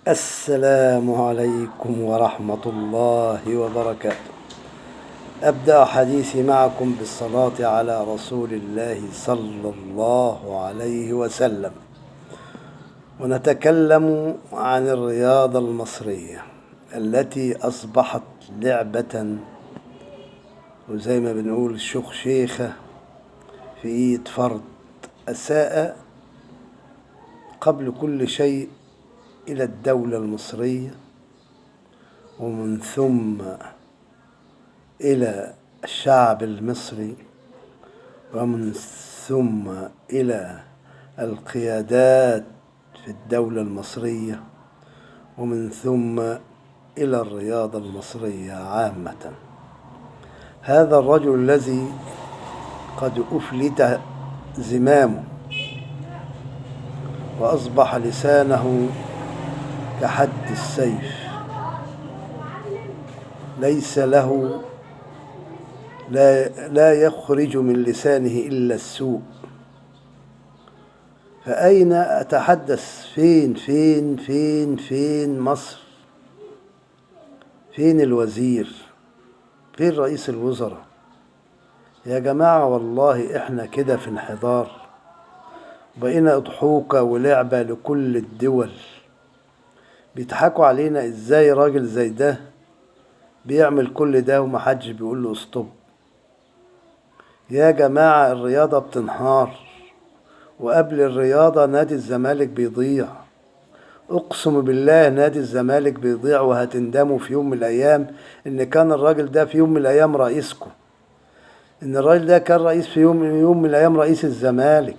السلام عليكم ورحمة الله وبركاته. أبدأ حديثي معكم بالصلاة على رسول الله صلى الله عليه وسلم، ونتكلم عن الرياضة المصرية التي أصبحت لعبة، وزي ما بنقول شيخة في إيد فرد أساء قبل كل شيء إلى الدولة المصرية، ومن ثم إلى الشعب المصري، ومن ثم إلى القيادات في الدولة المصرية، ومن ثم إلى الرياضة المصرية عامة. هذا الرجل الذي قد أفلت زمامه وأصبح لسانه كحد السيف، ليس له لا يخرج من لسانه إلا السوء. فأين أتحدث؟ فين مصر؟ فين الوزير؟ فين رئيس الوزراء؟ يا جماعة والله إحنا كده في انحدار، بقينا أضحوكة ولعبة لكل الدول. بيضحكوا علينا إزاي راجل زي ده بيعمل كل ده ومحدش بيقول له استوب. يا جماعة الرياضة بتنهار، وقبل الرياضة نادي الزمالك بيضيع. أقسم بالله نادي الزمالك بيضيع، وهتندموا في يوم من الأيام إن كان الراجل ده في يوم من الأيام رئيسكم، إن الراجل ده كان رئيس في يوم من الأيام رئيس الزمالك.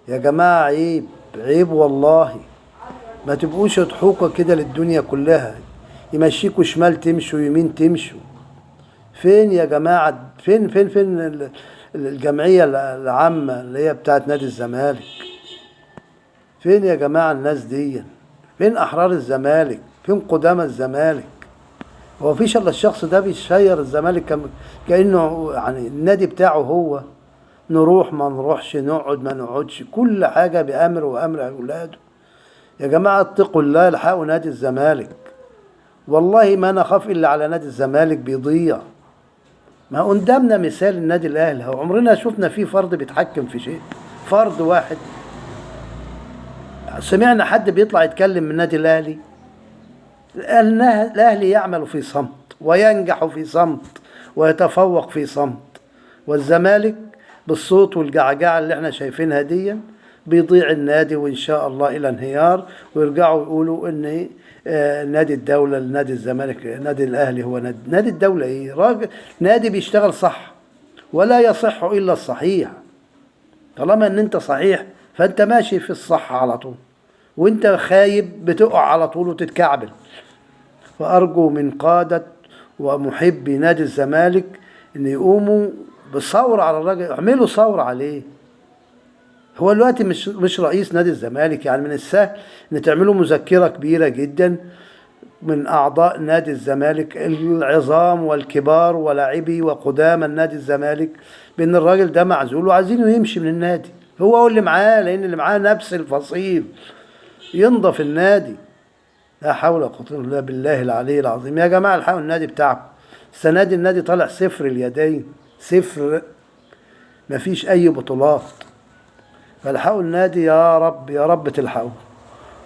يا جماعة عيب والله. ما تبقوش اضحوكة كده للدنيا كلها، يمشيكوا شمال تمشوا يمين تمشوا. فين يا جماعة؟ فين الجمعية العامة اللي هي بتاعت نادي الزمالك؟ فين يا جماعة الناس دي؟ فين أحرار الزمالك؟ فين قدامى الزمالك؟ هو فيش إلا الشخص ده بيشير الزمالك كأنه يعني النادي بتاعه هو. نروح ما نروحش، نقعد ما نقعدش، كل حاجة بأمر وأمر أولاده. يا جماعة اتقوا الله، الحقوا نادي الزمالك. والله ما نخاف إلا على نادي الزمالك بيضيع. ما قدامنا مثال النادي الأهلي، عمرنا شفنا فيه فرد بيتحكم في شيء، فرد واحد. سمعنا حد بيطلع يتكلم من النادي الأهلي؟ الأهلي يعمل في صمت وينجح في صمت ويتفوق في صمت، والزمالك بالصوت والجعجعة اللي احنا شايفينها دي بيضيع النادي، وإن شاء الله إلى انهيار، ويرجعوا يقولوا إن نادي الدولة نادي الزمالك، نادي الأهلي هو نادي الدولة. إيه راجل؟ نادي بيشتغل صح، ولا يصح إلا الصحيح. طالما إن أنت صحيح فأنت ماشي في الصح على طول، وأنت خايب بتقع على طول وتتكعبل. فأرجو من قادة ومحبي نادي الزمالك إن يقوموا بثورة على الراجل، اعملوا ثورة عليه. هو دلوقتي مش رئيس نادي الزمالك، يعني من السهل ان تعملوا مذكرة كبيرة جدا من اعضاء نادي الزمالك العظام والكبار ولاعبي وقدامى نادي الزمالك بان الراجل ده معزول وعايزينه يمشي من النادي، هو اللي معاه، لان اللي معاه نفس الفصيل، ينضف النادي. لا حول ولا قوة الا بالله العلي العظيم. يا جماعة الحقوا النادي بتاعكم. السنة دي النادي طالع صفر اليدين، صفر، مفيش اي بطولات. فالحقوا النادي يا رب، يا رب تلحقوا.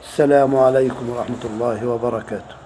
السلام عليكم ورحمة الله وبركاته.